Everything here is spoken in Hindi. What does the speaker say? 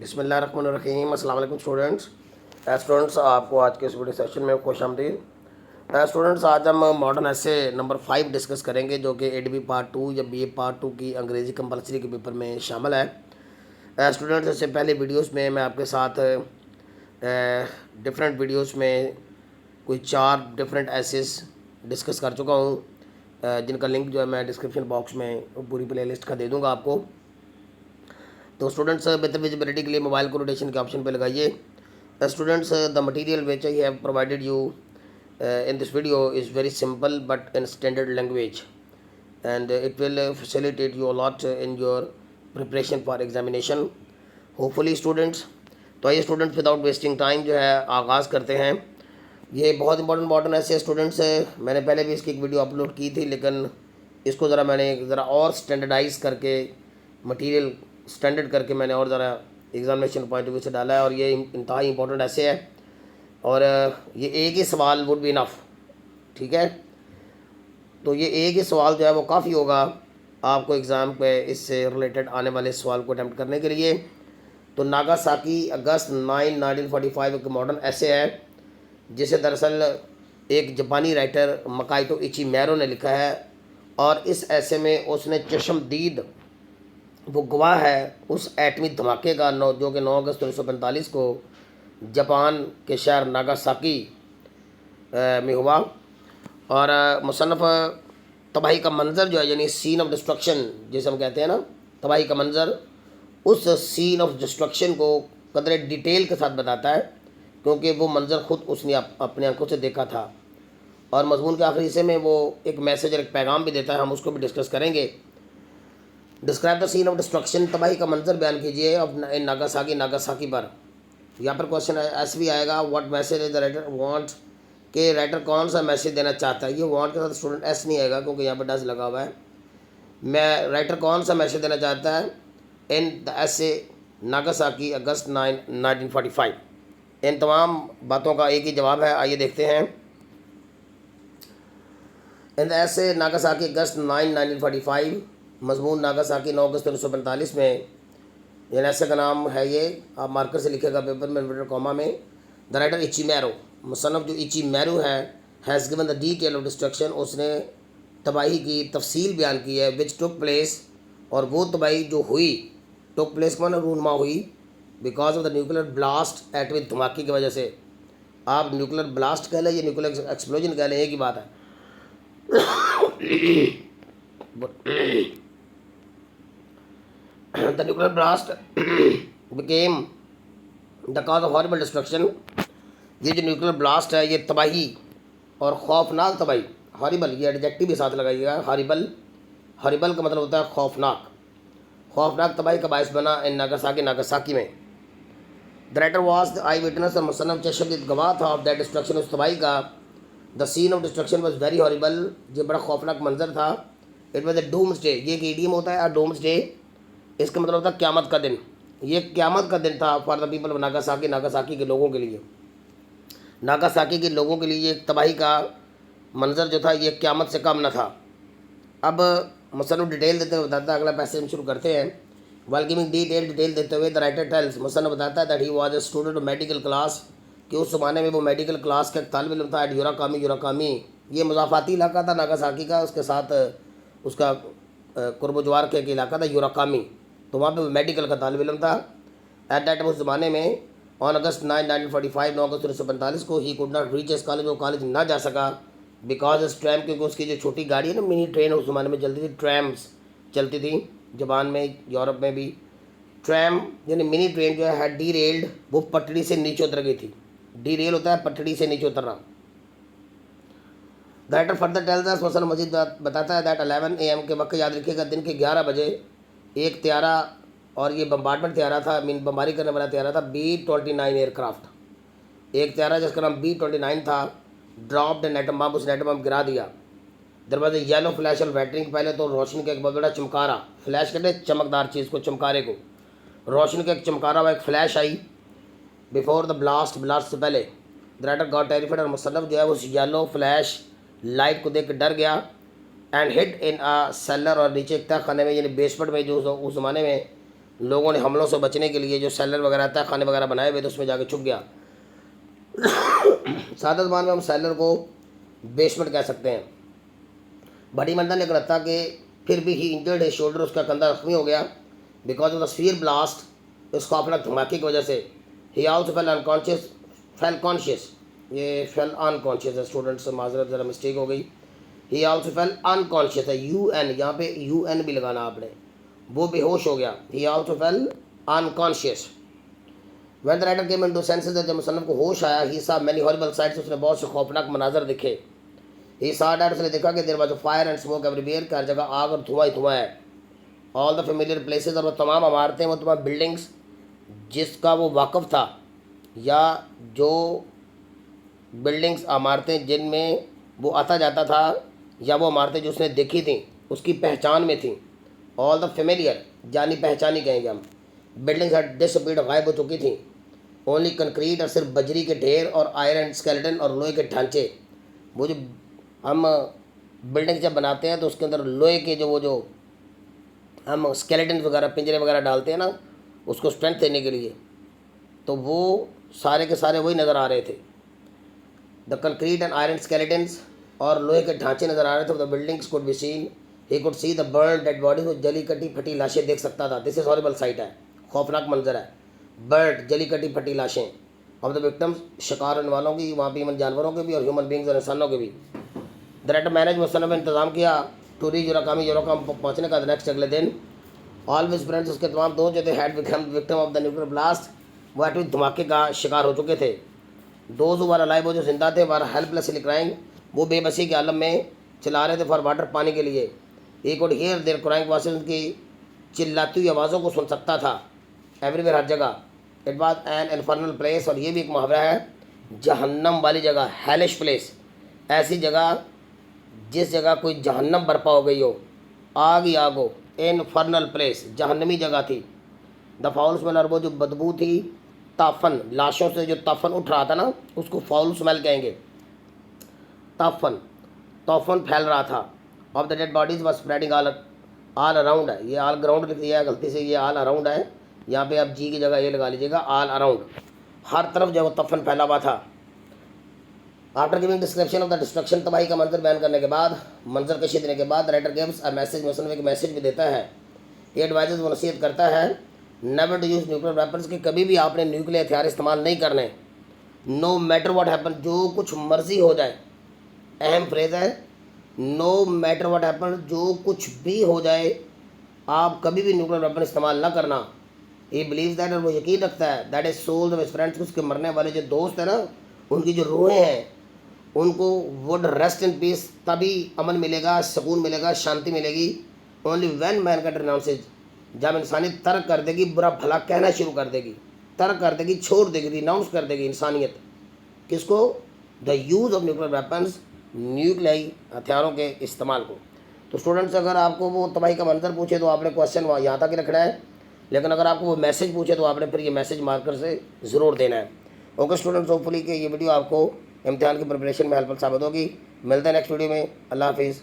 बिस्मिल्लाहिर्रहमानिर्रहीम। अस्सलाम वालेकुम स्टूडेंट्स आपको आज के इस वीडियो सेशन में खुशामदीद। स्टूडेंट्स आज हम मॉडर्न ऐसे नंबर 5 डिस्कस करेंगे जो कि एडबी पार्ट 2 या बीए पार्ट 2 की अंग्रेज़ी कंपलसरी के पेपर में शामिल है। स्टूडेंट्स इससे पहले वीडियोस में मैं आपके साथ डिफरेंट वीडियोस में कोई 4 डिफरेंट एसेस डिस्कस कर चुका हूँ, जिनका लिंक जो है मैं डिस्क्रिप्शन बॉक्स में पूरी प्ले लिस्ट का दे दूँगा आपको। तो स्टूडेंट्स बेहतर विजिबिलिटी के लिए मोबाइल को रोटेशन के ऑप्शन पे लगाइए। Students the material which I have provided you in this video is very simple but in standard language and it will facilitate you a lot in your preparation for examination hopefully students. तो आइए स्टूडेंट्स विदाउट वेस्टिंग टाइम जो है आगाज़ करते हैं। ये बहुत इंपॉर्टेंट मॉडर्न ऐसे स्टूडेंट्स मैंने पहले भी इसकी एक वीडियो अपलोड की थी, लेकिन इसको मैंने ज़रा और स्टैंडर्डाइज करके मटेरियल स्टैंडर्ड करके मैंने और ज़रा एग्जामिनेशन पॉइंट ऑफ व्यू से डाला है। और ये इंतहाई इंपॉर्टेंट ऐसे है और ये एक ही सवाल वुड बी इनफ, ठीक है। तो ये एक ही सवाल जो है वो काफ़ी होगा आपको एग्ज़ाम पे इससे रिलेटेड आने वाले सवाल को अटैम्प्ट करने के लिए। तो नागासाकी अगस्त 9 1945 एक मॉडर्न ऐसे है जिसे दरअसल एक जापानी राइटर मकाइतो इचिमैरो ने लिखा है और इस ऐसे में उसने चश्मदीद वो गवाह है उस एटमी धमाके का जो कि 9 अगस्त 1945 को जापान के शहर नागासाकी में हुआ। और मुसन्नफ़ तबाही का मंज़र जो है यानी सीन ऑफ डिस्ट्रक्शन जिसे हम कहते हैं ना, तबाही का मंज़र, उस सीन ऑफ डिस्ट्रक्शन को कदरे डिटेल के साथ बताता है क्योंकि वो मंज़र ख़ुद उसने अपने आंखों से देखा था। और मज़मून के आखिरी हिस्से में वो एक मैसेज और एक पैगाम भी देता है, हम उसको भी डिस्कस करेंगे। Describe the scene of destruction, तबाही का मंजर बयान कीजिए ऑफ इन नागासाकी पर। यहाँ पर क्वेश्चन ऐसे भी आएगा what message is the writer want, के राइटर कौन सा मैसेज देना चाहता है। ये वांट के साथ स्टूडेंट एस नहीं आएगा क्योंकि यहाँ पर डज लगा हुआ है। मैं राइटर कौन सा मैसेज देना चाहता है इन द ऐसे नागासाकी अगस्त 9 1945। इन तमाम बातों का एक ही जवाब है, आइए देखते हैं। इन द ऐसे नागासाकी अगस्त 9 1945, मजमून नागासाकी 9 अगस्त 1945 में, यानी ऐसे का नाम है ये, आप मार्कर से लिखेगा पेपर में इन्वर्टेड कॉमा में। द राइटर इचिमैरो, मुसन्नफ़ जो इचिमैरो है, has given the detail of destruction, उसने तबाही की तफसील बयान की है, विच टुक प्लेस, और वो तबाही जो हुई, टुक प्लेस को रूनमा हुई, because of the nuclear blast, एटमी धमाके की वजह से। आप न्यूक्लियर ब्लास्ट कह लें या न्यूक्लियर एक्सप्लोजन कह लें, एक ही बात है। The nuclear blast became the cause of horrible destruction। ये जो न्यूक्लियर ब्लास्ट है ये तबाही और ख़ौफनाक तबाही, हॉरिबल ये एडजेक्टिव भी साथ लगाइएगा, हॉरिबल, हॉरिबल का मतलब होता है खौफनाक, खौफनाक तबाही का बायस बना इन नागासाकी में। The writer was the I witness, और मुसन्नफ़ चश्मदीद गवाह था ऑफ दैट डिस्ट्रक्शन, उस तबाही का। The scene of destruction was very horrible, ये बड़ा खौफनाक मंजर था। इट वॉज ए डूम्सडे, ये एक ईडियम होता है, अ डूम्सडे, इसका मतलब होता है क़यामत का दिन। ये क़यामत का दिन था for the people of Nagasaki, Nagasaki के लोगों के लिए। नागासाकी के लोगों के लिए एक तबाही का मंजर जो था ये क़यामत से कम न था। अब मुसन्नफ़ डिटेल देते हुए बताता है, अगला पैसेज हम शुरू करते हैं। वाइल गिविंग डिटेल देते हुए द राइटर टेल्स, मुसन्नफ़ बताता है that he was a student of medical class, कि उस ज़माने में वो मेडिकल क्लास का एक तालिब इल्म था। एट यूराकामी, ये मुज़ाफ़ाती इलाका था नागासाकी का, उसके साथ उसका कुर्ब-जवार के इलाका था यूराकामी, तो वहाँ पे मेडिकल का तालिब इल्म था। एट दैट उस ज़माने में ऑन अगस्त 9 1945, 9 अगस्त 1945 को he could not reach S college, वो कॉलेज ना जा सका बिकॉज इस ट्रैम, क्योंकि उसकी जो छोटी गाड़ी है ना, मिनी ट्रेन उस ज़माने में चलती थी, ट्रैम्स चलती थी जापान में, यूरोप में भी। ट्रैम यानी मिनी ट्रेन जो है डी रेल्ड, वो पटड़ी से नीचे उतर गई थी। डी रेल होता है पटड़ी से नीचे उतरना। The writer further tells us, मसलन मजीद बताता है दैट 11 AM के वक्त, याद रखिएगा दिन के 11 बजे, एक त्यारा, और ये बम्बार्डमेंट त्यारा था, मीन बमबारी करने वाला त्यारा था, B-29 एयरक्राफ्ट, एक त्यारा जिसका नाम B-29 था, ड्रॉप्ड एन एटम बम, उसने एटम बम गिरा दिया। दरवाजे येलो फ्लैश और बैटरिंग, पहले तो रोशनी का एक बहुत बड़ा चमकारा, फ्लैश कहते हैं चमकदार चीज़ को, चमकारे को, रोशनी का एक चमकारा हुआ, एक flash I before the blast, blast से पहले। द राइटर गॉट टेरिफाइड, और मुसन्नफ़ जो है उस येलो फ्लैश लाइट को देख कर डर गया। And hid in a seller, और नीचे एक तह खाने में यानी बेसमेंट में, जो उस ज़माने में लोगों ने हमलों से बचने के लिए जो सेलर वगैरह आता है खाने वगैरह बनाए हुए, तो उसमें जाके छुप गया। सादा ज़बान में हम सेलर को बेसमेंट कह सकते हैं। बड़ी मंदा ने रहा कि फिर भी ही इंजर्ड है शोल्डर, उसका कंधा जख्मी हो गया because of the sphere blast, इस खौफनाक धमाके की वजह से। ही also fail unconscious, fail conscious, ये फेल अनकॉन्शियस है स्टूडेंट्स, माजरत ज़रा मिस्टेक हो गई। ही आल्सो फेल अनकॉन्शियस है, UN यहाँ पे UN भी लगाना आपने, वो बेहोश हो गया। ही also fail unconscious. When the writer came into senses, जब मुसन्निफ को होश आया, ही सा मैनी हॉरिबल साइट्स, उसने बहुत से खौफनाक मनाजर दिखे। ही सा डैट, उसने देखा कि there was fire and smoke everywhere, हर जगह आग और धुआं ही धुआं है। ऑल द फेमिलियर प्लेसेस, और वो तमाम इमारतें, वो तमाम बिल्डिंग्स जिसका वो वाकफ़ था, या जो बिल्डिंग्स इमारतें जिनमें वो आता जाता था, या वो इमारतें जो उसने देखी थी उसकी पहचान में थी। ऑल द फेमिलियर जानी पहचानी कहेंगे हम, बिल्डिंग्स हर डिसअपीयर्ड, गायब हो चुकी थी। ओनली कंक्रीट, और सिर्फ बजरी के ढेर और आयरन स्केलेटन और लोहे के ढांचे। वो जो हम बिल्डिंग जब बनाते हैं तो उसके अंदर लोहे के जो वो जो हम स्केलेटन वगैरह पिंजरे वगैरह डालते हैं ना, उसको स्ट्रेंथ देने के लिए, तो वो सारे के सारे वही नज़र आ रहे थे। The concrete and iron skeletons, और लोहे के ढांचे नज़र आ रहे थे। The buildings could be seen, he could see the burn dead bodies, वो जली कटी फटी लाशें देख सकता था। दिस इज हॉरिबल साइट है, खौफनाक मंजर है। बर्ड, जली कटी फटी लाशें ऑफ द विक्टम्स, शिकार होने वालों की, वहाँ पे जानवरों के भी और ह्यूमन बींग्स और इंसानों के भी। द राइटर मैनेज मुसन्निफ ने इंतज़ाम किया टू रीच यूरोकाम पहुँचने का नेक्स्ट अगले दिन। ऑल हिज फ्रेंड्स, उसके तमाम दोस्त जो थे, had become victim of the nuclear blast, वो एटॉमिक धमाके का शिकार हो चुके थे। दोज हु वर अलाइव, वो जो जिंदा थे, वर हेल्पलेसली क्राइंग, वो बेबसी के आलम में चिल्ला रहे थे फॉर वाटर, पानी के लिए। He could hear their crying voices, उनकी चिल्लाती हुई आवाज़ों को सुन सकता था एवरीवेयर, हर जगह। It was an infernal place, और ये भी एक मुहावरा है, जहन्नम वाली जगह, हेलिश प्लेस, ऐसी जगह जिस जगह कोई जहन्नम बर्पा हो गई हो, आग ही आग हो। इन्फर्नल प्लेस, जहन्नमी जगह थी। द फाउल स्मेल, और वो जो बदबू थी, ताफन, लाशों से जो ताफन उठ रहा था ना, उसको फाउल स्मेल कहेंगे। ताफन, तोफन फैल रहा था। Of the dead bodies was spreading all around है, ये ऑल ग्राउंड लिख दिया है गलती से, ये ऑल अराउंड है, यहाँ पे आप जी की जगह ये लगा लीजिएगा, ऑल अराउंड, हर तरफ जो तफन फैला हुआ था। After giving description of the destruction, तबाही का मंजर बयान करने के बाद, मंजर कशी देने के बाद, राइटर गिव्स अ मैसेज, मुसन्निफ एक मैसेज भी देता है। ये एडवाइजेस, वो नसीहत करता है, never to use nuclear weapons, कि कभी भी आपने न्यूक्लियर हथियार इस्तेमाल नहीं करने। नो मैटर व्हाट हैपन, जो कुछ मर्जी हो जाए, अहम फ्रेज़ है, नो मैटर व्हाट हैपन, जो कुछ भी हो जाए, आप कभी भी न्यूक्लियर वेपन इस्तेमाल ना करना। ये बिलीव दैट, और वो यकीन रखता है, that is souls of his friends, उसके मरने वाले जो दोस्त हैं ना, उनकी जो रूहें हैं, उनको वुड रेस्ट इन पीस, तभी अमन मिलेगा, सुकून मिलेगा, शांति मिलेगी। Only when man can renounces, जब इंसानियत तर्क कर देगी, बुरा भला कहना शुरू कर देगी, तर्क कर देगी, छोड़ देगी, रिनाउंस कर देगी इंसानियत, किसको? The use of nuclear weapons, nuclei हथियारों के इस्तेमाल को। तो स्टूडेंट्स, अगर आपको वो तबाही का मंजर पूछे तो आपने क्वेश्चन वहाँ यहाँ तक ही रखना है, लेकिन अगर आपको वो मैसेज पूछे तो आपने फिर ये मैसेज मार्कर से ज़रूर देना है। ओके स्टूडेंट्स, होपफुली कि ये वीडियो आपको इम्तिहान की प्रिपरेशन में हेल्पफुल साबित होगी। मिलते हैं नेक्स्ट वीडियो में। अल्लाह हाफिज़।